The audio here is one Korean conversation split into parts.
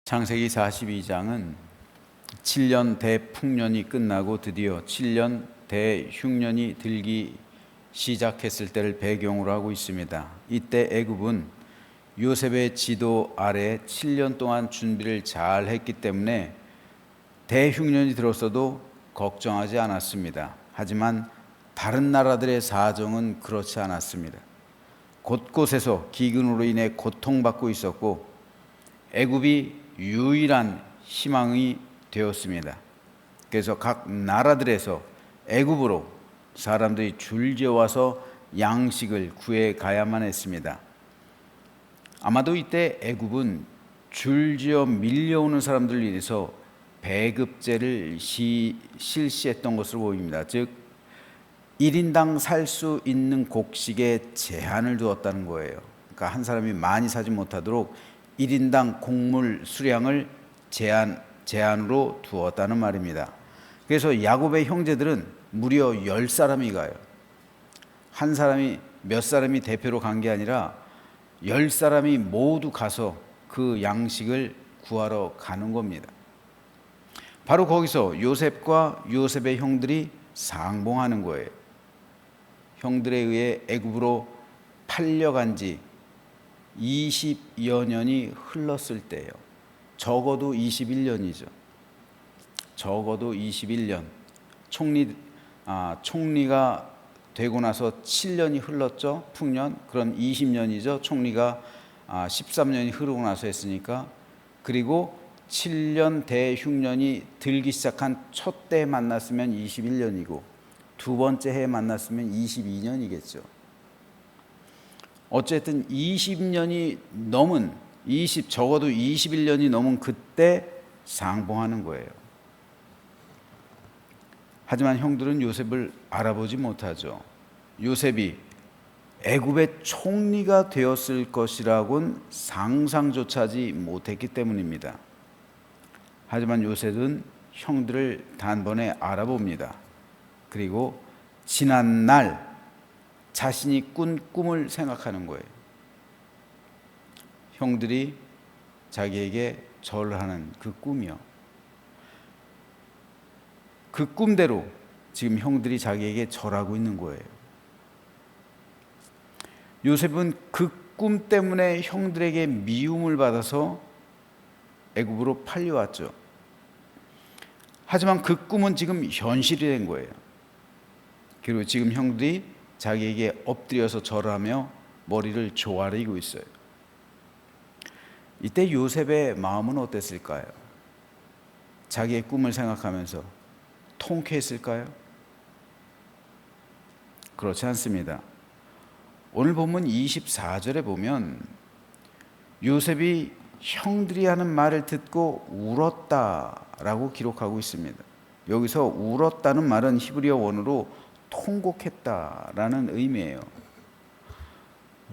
창세기 42장은 7년 대풍년이 끝나고 드디어 7년 대흉년이 들기 시작했을 때를 배경으로 하고 있습니다. 이때 애굽은 요셉의 지도 아래 7년 동안 준비를 잘 했기 때문에 대흉년이 들었어도 걱정하지 않았습니다. 하지만 다른 나라들의 사정은 그렇지 않았습니다. 곳곳에서 기근으로 인해 고통받고 있었고 애굽이 유일한 희망이 되었습니다. 그래서 각 나라들에서 애굽으로 사람들이 줄지어 와서 양식을 구해 가야만 했습니다. 아마도 이때 애굽은 줄지어 밀려오는 사람들을 인해서 배급제를 실시했던 것으로 보입니다. 즉 1인당 살 수 있는 곡식에 제한을 두었다는 거예요. 그러니까 한 사람이 많이 사지 못하도록 1인당 곡물 수량을 제한으로 두었다는 말입니다. 그래서 야곱의 형제들은 무려 10사람이 가요. 한 사람이 몇 사람이 대표로 간 게 아니라 10사람이 모두 가서 그 양식을 구하러 가는 겁니다. 바로 거기서 요셉과 요셉의 형들이 상봉하는 거예요. 형들에 의해 애굽으로 팔려간 지 20여 년이 흘렀을 때예요. 적어도 21년이죠. 적어도 21년. 총리가 되고 나서 7년이 흘렀죠. 풍년. 그럼 20년이죠. 총리가 13년이 흐르고 나서 했으니까. 그리고 7년 대흉년이 들기 시작한 첫 때에 만났으면 21년이고 두 번째 해에 만났으면 22년이겠죠. 어쨌든 20년이 넘은 적어도 21년이 넘은 그때 상봉하는 거예요. 하지만 형들은 요셉을 알아보지 못하죠. 요셉이 애굽의 총리가 되었을 것이라고는 상상조차 하지 못했기 때문입니다. 하지만 요셉은 형들을 단번에 알아봅니다. 그리고 지난 날 자신이 꾼 꿈을 생각하는 거예요. 형들이 자기에게 절하는 그 꿈이요. 그 꿈대로 지금 형들이 자기에게 절하고 있는 거예요. 요셉은 그 꿈 때문에 형들에게 미움을 받아서 애굽으로 팔려왔죠. 하지만 그 꿈은 지금 현실이 된 거예요. 그리고 지금 형들이 자기에게 엎드려서 절하며 머리를 조아리고 있어요. 이때 요셉의 마음은 어땠을까요? 자기의 꿈을 생각하면서 통쾌했을까요? 그렇지 않습니다. 오늘 본문 24절에 보면 요셉이 형들이 하는 말을 듣고 울었다라고 기록하고 있습니다. 여기서 울었다는 말은 히브리어 원어로 통곡했다라는 의미예요.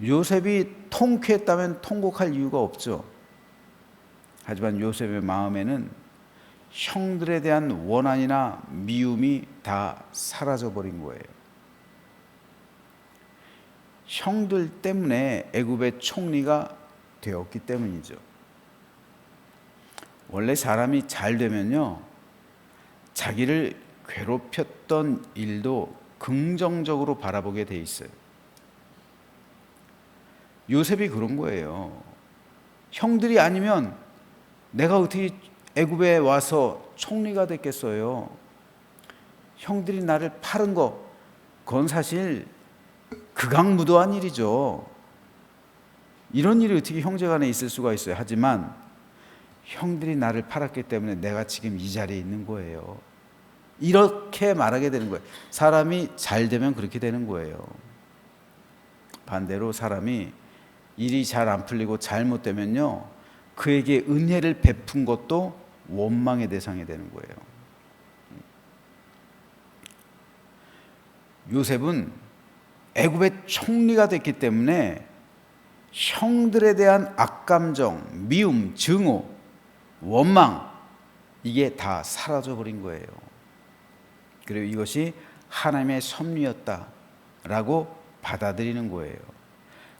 요셉이 통쾌했다면 통곡할 이유가 없죠. 하지만 요셉의 마음에는 형들에 대한 원한이나 미움이 다 사라져버린 거예요. 형들 때문에 애굽의 총리가 되었기 때문이죠. 원래 사람이 잘 되면요, 자기를 괴롭혔던 일도 긍정적으로 바라보게 돼 있어요. 요셉이 그런 거예요. 형들이 아니면 내가 어떻게 애굽에 와서 총리가 됐겠어요. 형들이 나를 팔은 거, 그건 사실 극악무도한 일이죠. 이런 일이 어떻게 형제간에 있을 수가 있어요. 하지만 형들이 나를 팔았기 때문에 내가 지금 이 자리에 있는 거예요. 이렇게 말하게 되는 거예요. 사람이 잘 되면 그렇게 되는 거예요. 반대로 사람이 일이 잘 안 풀리고 잘못되면요, 그에게 은혜를 베푼 것도 원망의 대상이 되는 거예요. 요셉은 애굽의 총리가 됐기 때문에 형들에 대한 악감정, 미움, 증오, 원망, 이게 다 사라져버린 거예요. 그리고 이것이 하나님의 섭리였다라고 받아들이는 거예요.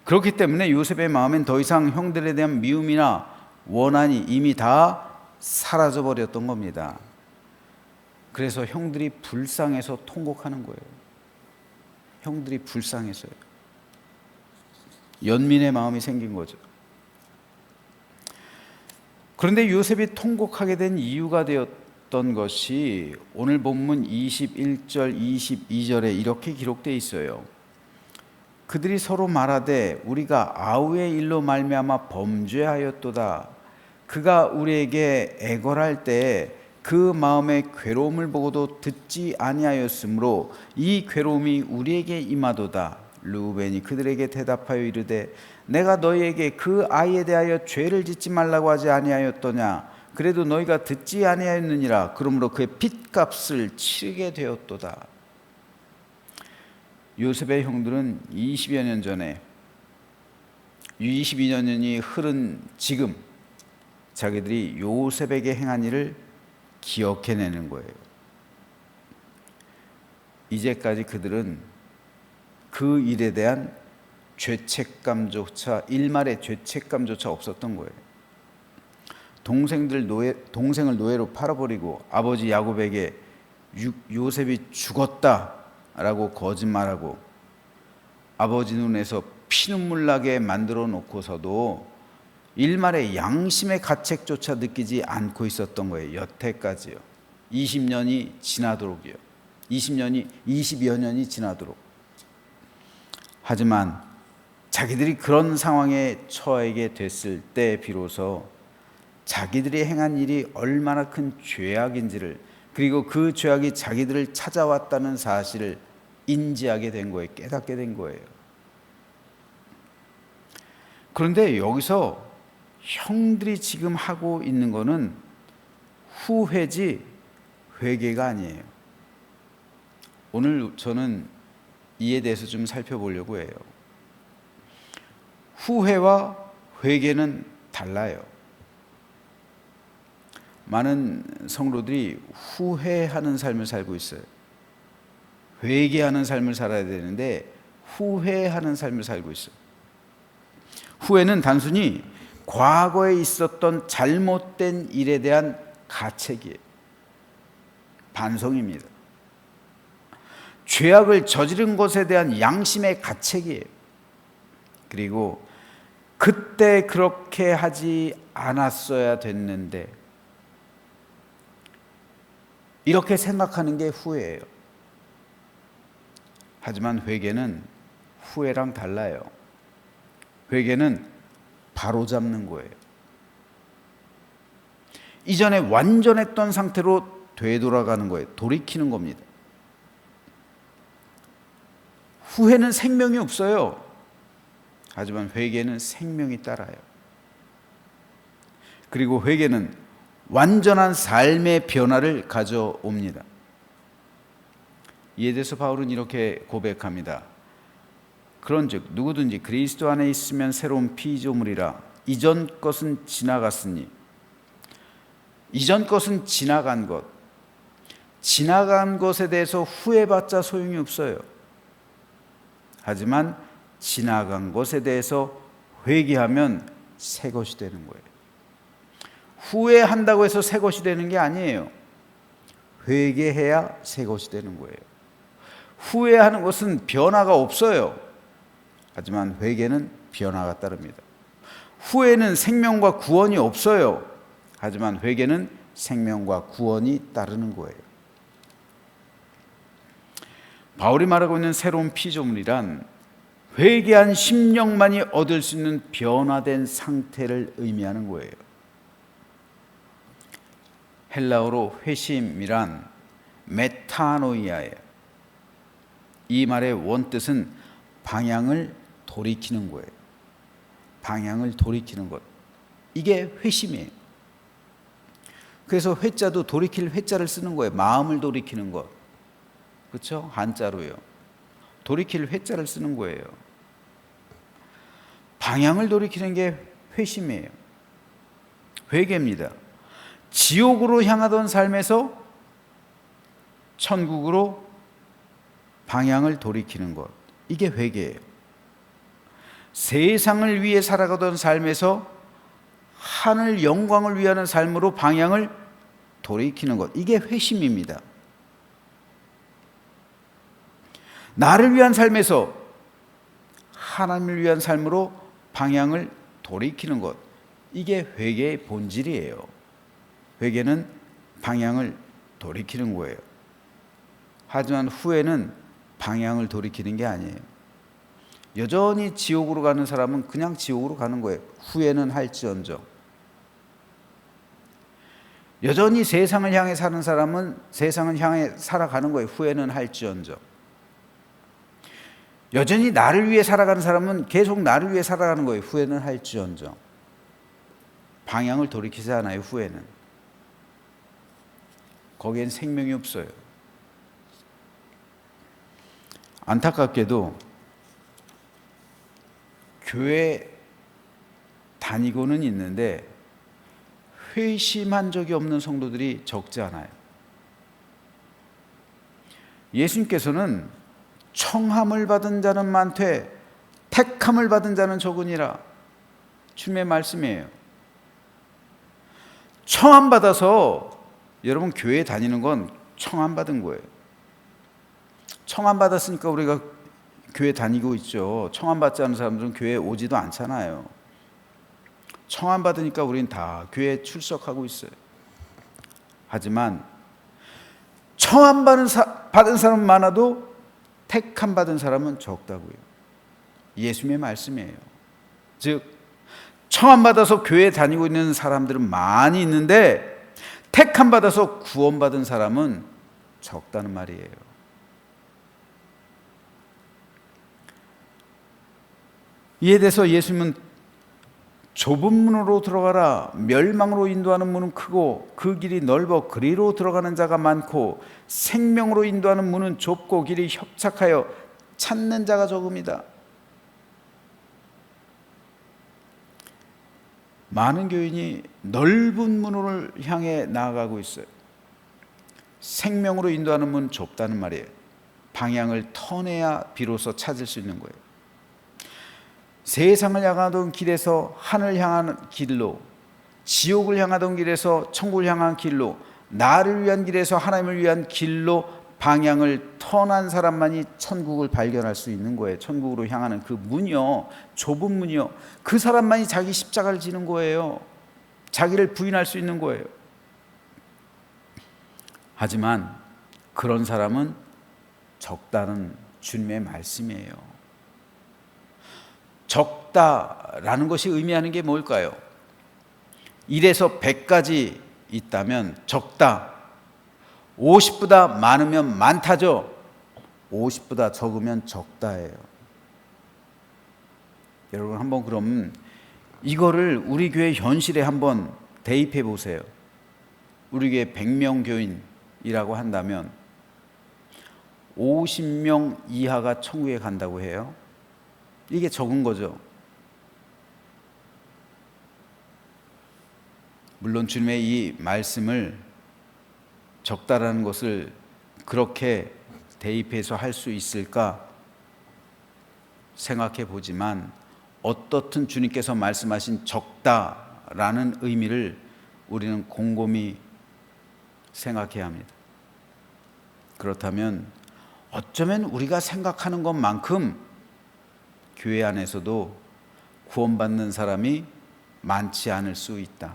그렇기 때문에 요셉의 마음엔 더 이상 형들에 대한 미움이나 원한이 이미 다 사라져 버렸던 겁니다. 그래서 형들이 불쌍해서 통곡하는 거예요. 형들이 불쌍해서요. 연민의 마음이 생긴 거죠. 그런데 요셉이 통곡하게 된 이유가 되었던 것이 오늘 본문 21절, 22절에 이렇게 기록되어 있어요. 그들이 서로 말하되 우리가 아우의 일로 말미암아 범죄하였도다. 그가 우리에게 애걸할 때 그 마음의 괴로움을 보고도 듣지 아니하였으므로 이 괴로움이 우리에게 임하도다. 르우벤이 그들에게 대답하여 이르되 내가 너희에게 그 아이에 대하여 죄를 짓지 말라고 하지 아니하였더냐. 그래도 너희가 듣지 아니하였느니라. 그러므로 그의 핏값을 치르게 되었도다. 요셉의 형들은 20여 년 전에 22년이 흐른 지금 자기들이 요셉에게 행한 일을 기억해내는 거예요. 이제까지 그들은 그 일에 대한 죄책감조차, 일말의 죄책감조차 없었던 거예요. 동생을 노예로 팔아버리고 아버지 야곱에게 요셉이 죽었다라고 거짓말하고 아버지 눈에서 피눈물 나게 만들어 놓고서도 일말의 양심의 가책조차 느끼지 않고 있었던 거예요. 여태까지요. 20년이 지나도록이요. 20여 년이 지나도록. 하지만 자기들이 그런 상황에 처하게 됐을 때 비로소 자기들이 행한 일이 얼마나 큰 죄악인지를, 그리고 그 죄악이 자기들을 찾아왔다는 사실을 인지하게 된 거예요. 깨닫게 된 거예요. 그런데 여기서 형들이 지금 하고 있는 거는 후회지 회개가 아니에요. 오늘 저는 이에 대해서 좀 살펴보려고 해요. 후회와 회개는 달라요. 많은 성도들이 후회하는 삶을 살고 있어요. 회개하는 삶을 살아야 되는데 후회하는 삶을 살고 있어요. 후회는 단순히 과거에 있었던 잘못된 일에 대한 가책이에요. 반성입니다. 죄악을 저지른 것에 대한 양심의 가책이에요. 그리고 그때 그렇게 하지 않았어야 됐는데 이렇게 생각하는 게 후회예요. 하지만 회개는 후회랑 달라요. 회개는 바로잡는 거예요. 이전에 완전했던 상태로 되돌아가는 거예요. 돌이키는 겁니다. 후회는 생명이 없어요. 하지만 회개는 생명이 따라요. 그리고 회개는 완전한 삶의 변화를 가져옵니다. 이에 대해서 바울은 이렇게 고백합니다. 그런즉 누구든지 그리스도 안에 있으면 새로운 피조물이라. 이전 것은 지나갔으니. 이전 것은 지나간 것. 지나간 것에 대해서 후회받자 소용이 없어요. 하지만 지나간 것에 대해서 회개하면 새 것이 되는 거예요. 후회한다고 해서 새 것이 되는 게 아니에요. 회개해야 새 것이 되는 거예요. 후회하는 것은 변화가 없어요. 하지만 회개는 변화가 따릅니다. 후회는 생명과 구원이 없어요. 하지만 회개는 생명과 구원이 따르는 거예요. 바울이 말하고 있는 새로운 피조물이란 회개한 심령만이 얻을 수 있는 변화된 상태를 의미하는 거예요. 헬라어로 회심이란 메타노이아예요. 이 말의 원뜻은 방향을 돌이키는 거예요. 방향을 돌이키는 것. 이게 회심이에요. 그래서 회자도 돌이킬 회자를 쓰는 거예요. 마음을 돌이키는 것. 그렇죠? 한자로요. 돌이킬 회자를 쓰는 거예요. 방향을 돌이키는 게 회심이에요. 회개입니다. 지옥으로 향하던 삶에서 천국으로 방향을 돌이키는 것. 이게 회개예요. 세상을 위해 살아가던 삶에서 하늘 영광을 위하는 삶으로 방향을 돌이키는 것, 이게 회심입니다. 나를 위한 삶에서 하나님을 위한 삶으로 방향을 돌이키는 것, 이게 회개의 본질이에요. 회개는 방향을 돌이키는 거예요. 하지만 후회는 방향을 돌이키는 게 아니에요. 여전히 지옥으로 가는 사람은 그냥 지옥으로 가는 거예요. 후회는 할지언정. 여전히 세상을 향해 사는 사람은 세상을 향해 살아가는 거예요. 후회는 할지언정. 여전히 나를 위해 살아가는 사람은 계속 나를 위해 살아가는 거예요. 후회는 할지언정. 방향을 돌이키지 않아요. 후회는. 거기엔 생명이 없어요. 안타깝게도 교회 다니고는 있는데 회심한 적이 없는 성도들이 적지 않아요. 예수님께서는 청함을 받은 자는 많되 택함을 받은 자는 적으니라, 주님의 말씀이에요. 청함 받아서 여러분 교회 다니는 건 청함 받은 거예요. 청함 받았으니까 우리가 교회 다니고 있죠. 청함 받지 않은 사람들은 교회에 오지도 않잖아요. 청함 받으니까 우리는 다 교회에 출석하고 있어요. 하지만 청함 받은 사람은 많아도 택함 받은 사람은 적다고요. 예수님의 말씀이에요. 즉 청함 받아서 교회에 다니고 있는 사람들은 많이 있는데 택함 받아서 구원 받은 사람은 적다는 말이에요. 이에 대해서 예수님은 좁은 문으로 들어가라, 멸망으로 인도하는 문은 크고 그 길이 넓어 그리로 들어가는 자가 많고 생명으로 인도하는 문은 좁고 길이 협착하여 찾는 자가 적음이다. 많은 교인이 넓은 문을 향해 나아가고 있어요. 생명으로 인도하는 문 좁다는 말이에요. 방향을 터내야 비로소 찾을 수 있는 거예요. 세상을 향하던 길에서 하늘 향하는 길로, 지옥을 향하던 길에서 천국을 향한 길로, 나를 위한 길에서 하나님을 위한 길로 방향을 턴한 사람만이 천국을 발견할 수 있는 거예요. 천국으로 향하는 그 문이요, 좁은 문이요, 그 사람만이 자기 십자가를 지는 거예요. 자기를 부인할 수 있는 거예요. 하지만 그런 사람은 적다는 주님의 말씀이에요. 적다라는 것이 의미하는 게 뭘까요? 1에서 100까지 있다면 적다. 50보다 많으면 많다죠. 50보다 적으면 적다예요. 여러분 한번 그럼 이거를 우리 교회 현실에 한번 대입해 보세요. 우리 교회 100명 교인이라고 한다면 50명 이하가 천국에 간다고 해요. 이게 적은 거죠. 물론 주님의 이 말씀을 적다라는 것을 그렇게 대입해서 할 수 있을까 생각해 보지만 어떻든 주님께서 말씀하신 적다라는 의미를 우리는 곰곰이 생각해야 합니다. 그렇다면 어쩌면 우리가 생각하는 것만큼 교회 안에서도 구원받는 사람이 많지 않을 수 있다.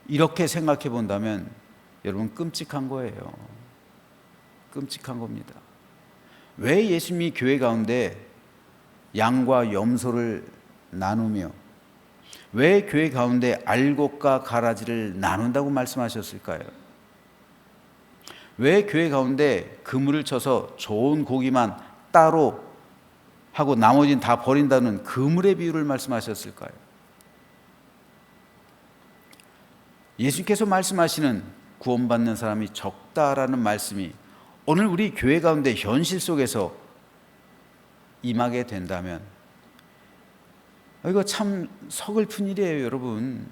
이렇게 생각해 본다면 여러분 끔찍한 거예요. 끔찍한 겁니다. 왜 예수님이 교회 가운데 양과 염소를 나누며 왜 교회 가운데 알곡과 가라지를 나눈다고 말씀하셨을까요? 왜 교회 가운데 그물을 쳐서 좋은 고기만 따로 하고 나머지는 다 버린다는 그물의 비유를 말씀하셨을까요? 예수님께서 말씀하시는 구원받는 사람이 적다라는 말씀이 오늘 우리 교회 가운데 현실 속에서 임하게 된다면 이거 참 서글픈 일이에요, 여러분.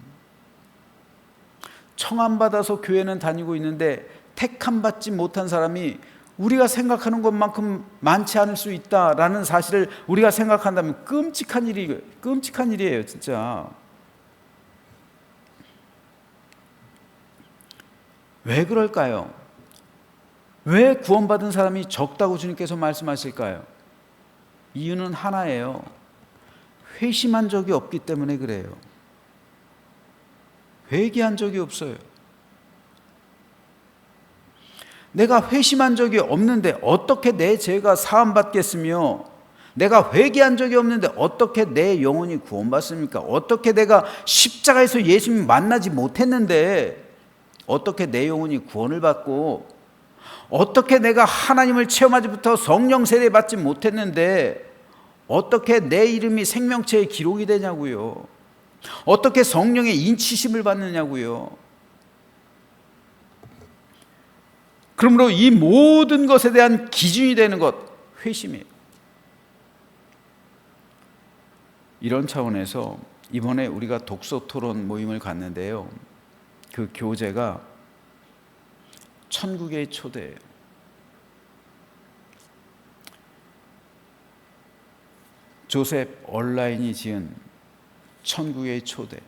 청함 받아서 교회는 다니고 있는데 택함 받지 못한 사람이 우리가 생각하는 것만큼 많지 않을 수 있다라는 사실을 우리가 생각한다면 끔찍한 일이에요, 진짜. 왜 그럴까요? 왜 구원받은 사람이 적다고 주님께서 말씀하실까요? 이유는 하나예요. 회심한 적이 없기 때문에 그래요. 회개한 적이 없어요. 내가 회심한 적이 없는데 어떻게 내 죄가 사함받겠으며, 내가 회개한 적이 없는데 어떻게 내 영혼이 구원받습니까? 어떻게 내가 십자가에서 예수님 만나지 못했는데 어떻게 내 영혼이 구원을 받고, 어떻게 내가 하나님을 체험하지부터 성령 세례 받지 못했는데 어떻게 내 이름이 생명체에 기록이 되냐고요. 어떻게 성령의 인치심을 받느냐고요. 그러므로 이 모든 것에 대한 기준이 되는 것, 회심이에요. 이런 차원에서 이번에 우리가 독서 토론 모임을 갔는데요, 그 교재가 천국의 초대예요. 조셉 얼라인이 지은 천국의 초대.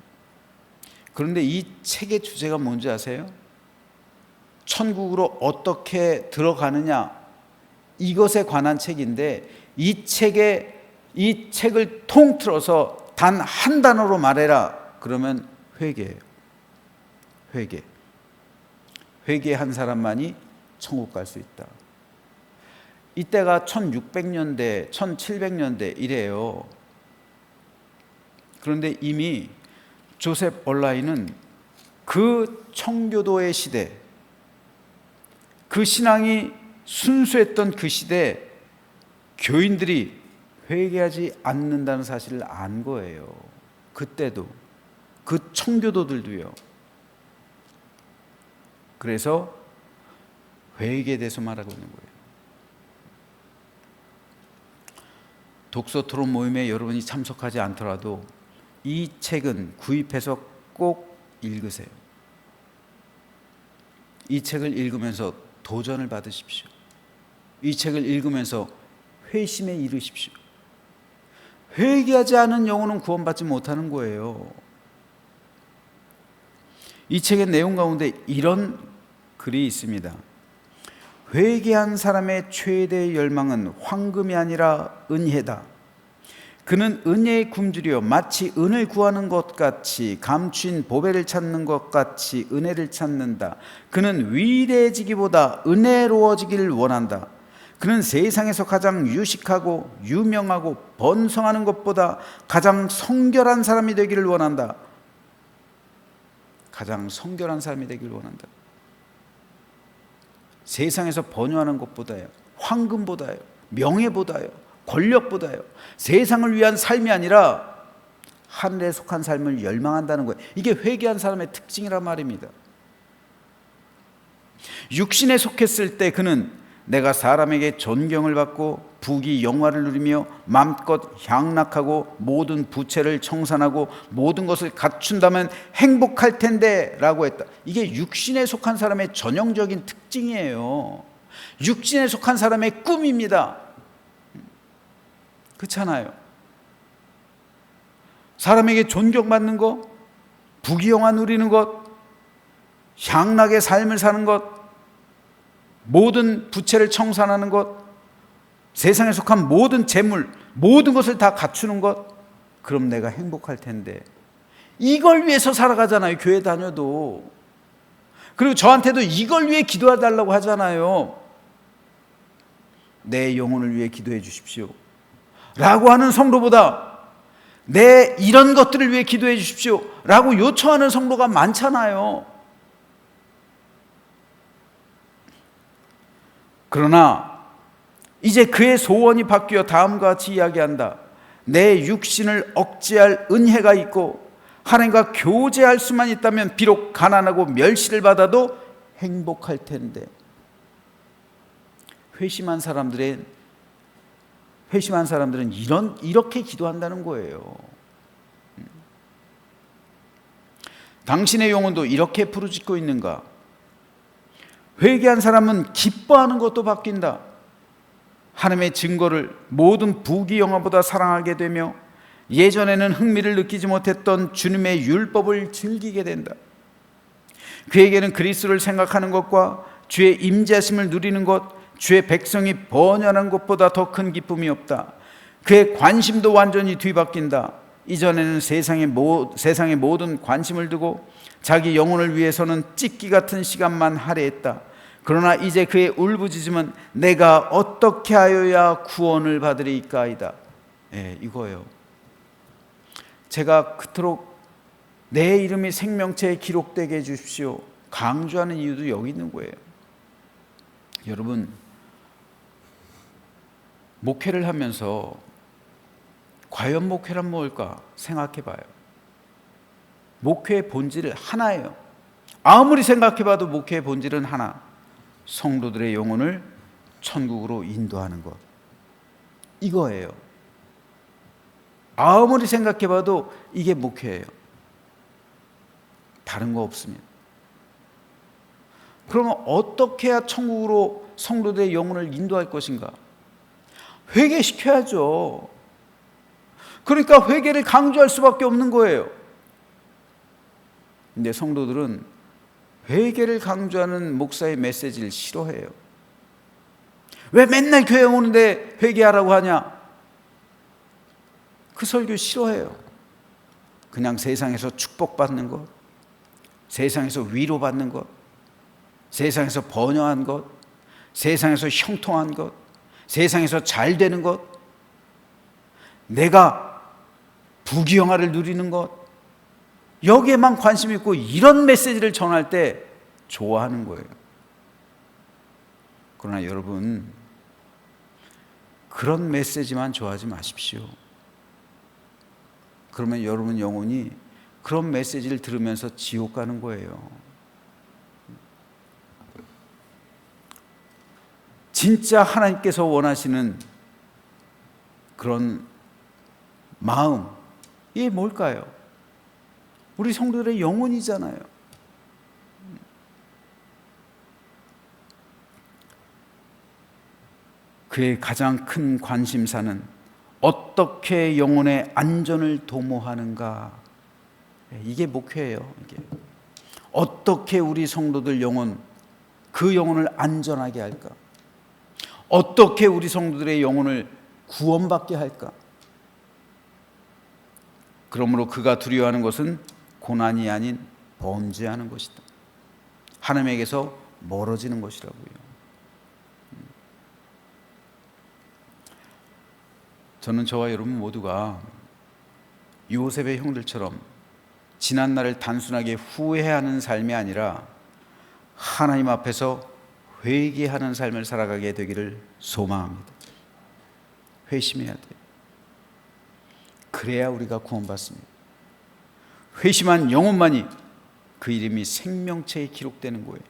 그런데 이 책의 주제가 뭔지 아세요? 천국으로 어떻게 들어가느냐, 이것에 관한 책인데, 이 책을 통틀어서 단 한 단어로 말해라 그러면 회개예요. 회개한 사람만이 천국 갈 수 있다. 이때가 1600년대, 1700년대 이래요. 그런데 이미 조셉 얼라인은 그 청교도의 시대, 그 신앙이 순수했던 그 시대에 교인들이 회개하지 않는다는 사실을 안 거예요. 그때도, 그 청교도들도요. 그래서 회개에 대해서 말하고 있는 거예요. 독서 토론 모임에 여러분이 참석하지 않더라도 이 책은 구입해서 꼭 읽으세요. 이 책을 읽으면서 도전을 받으십시오. 이 책을 읽으면서 회심에 이르십시오. 회개하지 않은 영혼은 구원받지 못하는 거예요. 이 책의 내용 가운데 이런 글이 있습니다. 회개한 사람의 최대의 열망은 황금이 아니라 은혜다. 그는 은혜의 굶주려 마치 은을 구하는 것 같이, 감추인 보배를 찾는 것 같이 은혜를 찾는다. 그는 위대해지기보다 은혜로워지기를 원한다. 그는 세상에서 가장 유식하고 유명하고 번성하는 것보다 가장 성결한 사람이 되기를 원한다. 가장 성결한 사람이 되기를 원한다. 세상에서 번영하는 것보다요, 황금보다요, 명예보다요, 권력보다요, 세상을 위한 삶이 아니라 하늘에 속한 삶을 열망한다는 거예요. 이게 회개한 사람의 특징이란 말입니다. 육신에 속했을 때 그는 내가 사람에게 존경을 받고 부귀 영화를 누리며 마음껏 향락하고 모든 부채를 청산하고 모든 것을 갖춘다면 행복할 텐데 라고 했다. 이게 육신에 속한 사람의 전형적인 특징이에요. 육신에 속한 사람의 꿈입니다. 그렇잖아요. 사람에게 존경받는 것, 부귀 영화 누리는 것, 향락의 삶을 사는 것, 모든 부채를 청산하는 것, 세상에 속한 모든 재물, 모든 것을 다 갖추는 것, 그럼 내가 행복할 텐데. 이걸 위해서 살아가잖아요, 교회 다녀도. 그리고 저한테도 이걸 위해 기도해 달라고 하잖아요. 내 영혼을 위해 기도해 주십시오 라고 하는 성도보다 내 이런 것들을 위해 기도해 주십시오 라고 요청하는 성도가 많잖아요. 그러나 이제 그의 소원이 바뀌어 다음과 같이 이야기한다. 내 육신을 억제할 은혜가 있고 하나님과 교제할 수만 있다면 비록 가난하고 멸시를 받아도 행복할 텐데. 회심한 사람들은 이렇게 기도한다는 거예요. 당신의 영혼도 이렇게 부르짖고 있는가? 회개한 사람은 기뻐하는 것도 바뀐다. 하나님의 증거를 모든 부귀영화보다 사랑하게 되며 예전에는 흥미를 느끼지 못했던 주님의 율법을 즐기게 된다. 그에게는 그리스도를 생각하는 것과 주의 임재하심을 누리는 것, 주의 백성이 번영하는 것보다 더 큰 기쁨이 없다. 그의 관심도 완전히 뒤바뀐다. 이전에는 세상의 모든 관심을 두고 자기 영혼을 위해서는 찍기 같은 시간만 할애했다. 그러나 이제 그의 울부짖음은 내가 어떻게 하여야 구원을 받으리이까이다. 이거예요. 제가 그토록 내 이름이 생명체에 기록되게 해주십시오 강조하는 이유도 여기 있는 거예요. 여러분, 목회를 하면서 과연 목회란 뭘까 생각해 봐요. 목회의 본질은 하나예요. 아무리 생각해 봐도 목회의 본질은 하나. 성도들의 영혼을 천국으로 인도하는 것. 이거예요. 아무리 생각해 봐도 이게 목회예요. 다른 거 없습니다. 그러면 어떻게 해야 천국으로 성도들의 영혼을 인도할 것인가? 회개시켜야죠. 그러니까 회개를 강조할 수밖에 없는 거예요. 근데 성도들은 회개를 강조하는 목사의 메시지를 싫어해요. 왜 맨날 교회 오는데 회개하라고 하냐? 그 설교 싫어해요. 그냥 세상에서 축복받는 것, 세상에서 위로받는 것, 세상에서 번영한 것, 세상에서 형통한 것, 세상에서 잘 되는 것, 내가 부귀영화를 누리는 것, 여기에만 관심 있고 이런 메시지를 전할 때 좋아하는 거예요. 그러나 여러분, 그런 메시지만 좋아하지 마십시오. 그러면 여러분 영혼이 그런 메시지를 들으면서 지옥 가는 거예요. 진짜 하나님께서 원하시는 그런 마음, 이게 뭘까요? 우리 성도들의 영혼이잖아요. 그의 가장 큰 관심사는 어떻게 영혼의 안전을 도모하는가. 이게 목회예요. 이게 어떻게 우리 성도들 영혼, 그 영혼을 안전하게 할까? 어떻게 우리 성도들의 영혼을 구원받게 할까? 그러므로 그가 두려워하는 것은 고난이 아닌 범죄하는 것이다. 하나님에게서 멀어지는 것이라고요. 저는 저와 여러분 모두가 요셉의 형들처럼 지난 날을 단순하게 후회하는 삶이 아니라 하나님 앞에서 회개하는 삶을 살아가게 되기를 소망합니다. 회심해야 돼요. 그래야 우리가 구원받습니다. 회심한 영혼만이 그 이름이 생명체에 기록되는 거예요.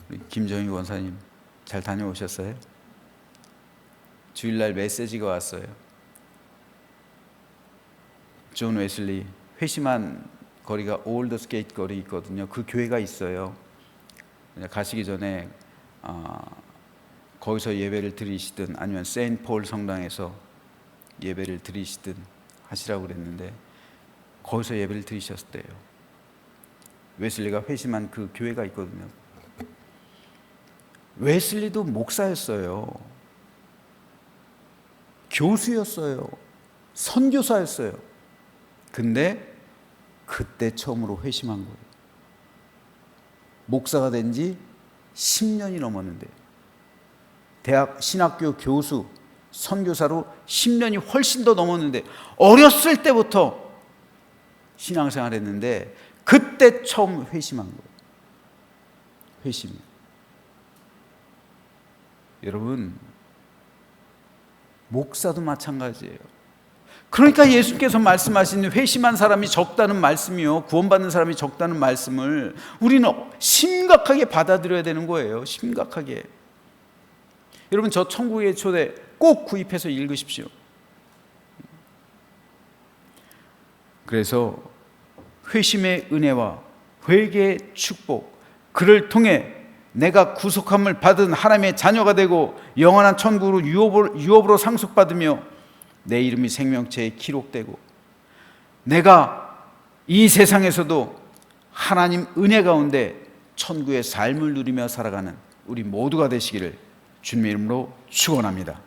우리 김정희 원사님 잘 다녀오셨어요? 주일날 메시지가 왔어요. 존 웨슬리, 회심한 거리가 올더 게이트 거리 있거든요. 그 교회가 있어요. 가시기 전에 거기서 예배를 드리시든 아니면 세인트 폴 성당에서 예배를 드리시든 하시라고 그랬는데 거기서 예배를 드리셨대요. 웨슬리가 회심한 그 교회가 있거든요. 웨슬리도 목사였어요. 교수였어요. 선교사였어요. 근데 그때 처음으로 회심한 거예요. 목사가 된 지 10년이 넘었는데, 대학 신학교 교수, 선교사로 10년이 훨씬 더 넘었는데, 어렸을 때부터 신앙생활 했는데 그때 처음 회심한 거예요. 회심. 여러분, 목사도 마찬가지예요. 그러니까 예수께서 말씀하신 회심한 사람이 적다는 말씀이요, 구원받는 사람이 적다는 말씀을 우리는 심각하게 받아들여야 되는 거예요. 심각하게. 여러분, 저 천국의 초대 꼭 구입해서 읽으십시오. 그래서 회심의 은혜와 회개의 축복, 그를 통해 내가 구속함을 받은 하나님의 자녀가 되고 영원한 천국으로 유업으로 상속받으며 내 이름이 생명체에 기록되고 내가 이 세상에서도 하나님 은혜 가운데 천국의 삶을 누리며 살아가는 우리 모두가 되시기를 주님의 이름으로 축원합니다.